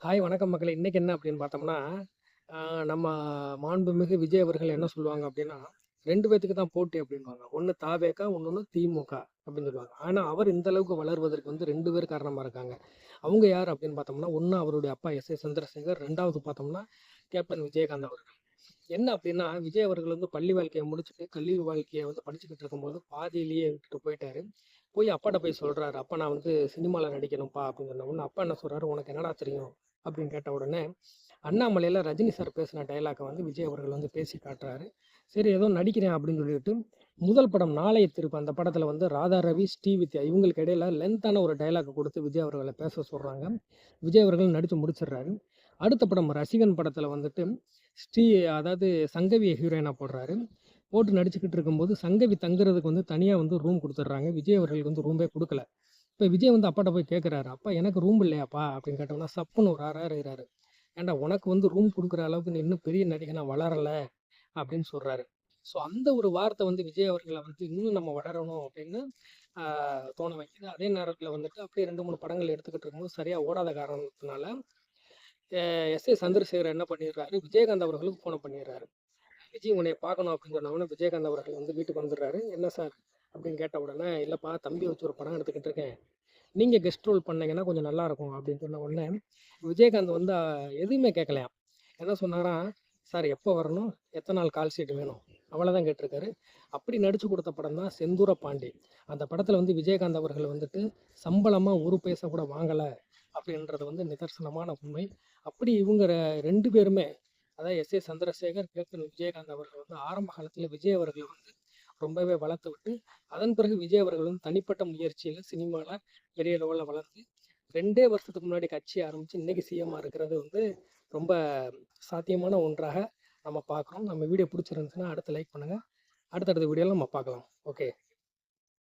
Hi வணக்கம் மக்களே. இன்னைக்கு என்ன அப்படின்னு பார்த்தோம்னா, நம்ம மாண்புமிகு விஜய் அவர்கள் என்ன சொல்லுவாங்க அப்படின்னா, 2 பேத்துக்கு தான் போட்டி அப்படின்னுவாங்க. ஒண்ணு தாவேகா, இன்னொன்னு திமுக அப்படின்னு சொல்லுவாங்க. ஆனா, அவர் இந்த அளவுக்கு வளர்வதற்கு வந்து 2 பேர் காரணமா இருக்காங்க. அவங்க யார் அப்படின்னு பார்த்தோம்னா, ஒண்ணு அவருடைய அப்பா எஸ்.ஏ. சந்திரசேகர், 2வது பார்த்தோம்னா கேப்டன் விஜயகாந்த் அவர்கள். என்ன அப்படின்னா, விஜய் அவர்கள் வந்து பள்ளி வாழ்க்கைய முடிச்சுட்டு, கல்லூரி வாழ்க்கைய வந்து படிச்சுக்கிட்டு இருக்கும்போது பாதியிலேயே விட்டுட்டு போயிட்டாரு. அப்பாட்ட போய் சொல்றாரு, "அப்பா நான் வந்து சினிமால நடிக்கணும்ப்பா" அப்படின்னு சொன்ன உடனே, அப்பா என்ன சொல்றாரு, "உனக்கு என்னடா தெரியும்?" அப்படின்னு கேட்ட உடனே, அண்ணாமலையில ரஜினி சார் பேசின டயலாக்க வந்து விஜய் அவர்கள் வந்து பேசி காட்டுறாரு. சரி ஏதோ நடிக்கிறேன் அப்படின்னு சொல்லிட்டு, முதல் படம் நாளைய திருப்பு அந்த படத்துல வந்து ராதா ரவி, ஸ்ரீவித்யா இவங்களுக்கு இடையில லென்த்தான ஒரு டயலாக்க குடுத்து விஜய் அவர்கள பேச சொல்றாங்க. விஜய் அவர்கள் நடிச்சு முடிச்சிடுறாரு. அடுத்த படம் ரசிகன் படத்துல வந்துட்டு ஸ்ரீ அதாவது சங்கவிய ஹீரோயினா போடுறாரு. போட்டு நடிச்சுக்கிட்டு இருக்கும்போது, சங்கவி தங்குறதுக்கு வந்து தனியா வந்து ரூம் குடுத்துடுறாங்க. விஜய் அவர்களுக்கு வந்து ரூமே குடுக்கல. இப்ப விஜய் வந்து அப்பாட்ட போய் கேட்குறாரு, "அப்பா எனக்கு ரூம் இல்லையாப்பா?" அப்படின்னு கேட்டோம்னா, சப்புன்னு ஒரு அறையிறாரு. "ஏன்டா உனக்கு வந்து ரூம் குடுக்குற அளவுக்கு நீ இன்னும் பெரிய நடிகனா வளரல" அப்படின்னு சொல்றாரு. ஸோ அந்த ஒரு வார்த்தை வந்து விஜய் அவர்கள வந்து இன்னும் நம்ம வளரணும் அப்படின்னு ஆ தோண வைக்குது. அதே நேரத்தில வந்துட்டு அப்படியே 2, 3 படங்கள் எடுத்துக்கிட்டு இருக்கும்போது சரியா ஓடாத காரணத்தினால, எ எஸ்.ஏ. சந்திரசேகர் என்ன பண்ணிடுறாரு, விஜயகாந்த் அவர்களுக்கு ஃபோன பண்ணிடுறாரு. "விஜய் உன்னைய பார்க்கணும்" அப்படின்னு சொன்ன உடனே விஜயகாந்த் அவர்கள் வந்து வீட்டுக்கு வந்துடுறாரு. "என்ன சார்?" அப்படின்னு கேட்ட உடனே, "இல்லப்பா தம்பிய வச்சு ஒரு படம் எடுத்துக்கிட்டு இருக்கேன். நீங்க கெஸ்ட் ரோல் பண்ணீங்கன்னா கொஞ்சம் நல்லாயிருக்கும்" அப்படின்னு சொன்ன உடனே, விஜயகாந்த் வந்து எதுவுமே கேட்கலையாம். என்ன சொன்னாராம், "சார் எப்போ வரணும்? எத்தன நாள் கால் ஷீட் வேணும்?" அவ்வளோதான் கேட்டிருக்காரு. அப்படி நடிச்சு குடுத்த படம் தான் செந்தூர பாண்டி. அந்த படத்துல வந்து விஜயகாந்த் அவர்கள் வந்துட்டு சம்பளமா 1 பைசா கூட வாங்கல அப்படின்றது வந்து நிதர்சனமான உண்மை. அப்படி இவங்க 2 பேருமே அதாவது எஸ்.ஏ. சந்திரசேகர், கேப்டன் விஜயகாந்த் அவர்கள் வந்து ஆரம்ப காலத்துல விஜய் அவர்கள வந்து ரொம்பவே வளர்த்து விட்டு, அதன் பிறகு விஜய் அவர்கள் வந்து தனிப்பட்ட முயற்சியில சினிமால பெரிய லெவல்ல வளர்ந்து 2 வருஷத்துக்கு முன்னாடி கட்சி ஆரம்பிச்சு இன்னைக்கு சிஎம்மா இருக்கிறது வந்து ரொம்ப சாத்தியமான ஒன்றாக நம்ம பார்க்குறோம். நம்ம வீடியோ பிடிச்சிருந்துச்சுன்னா அடுத்து லைக் பண்ணுங்க. அடுத்தடுத்த வீடியோல நம்ம பார்க்கலாம். ஓகே.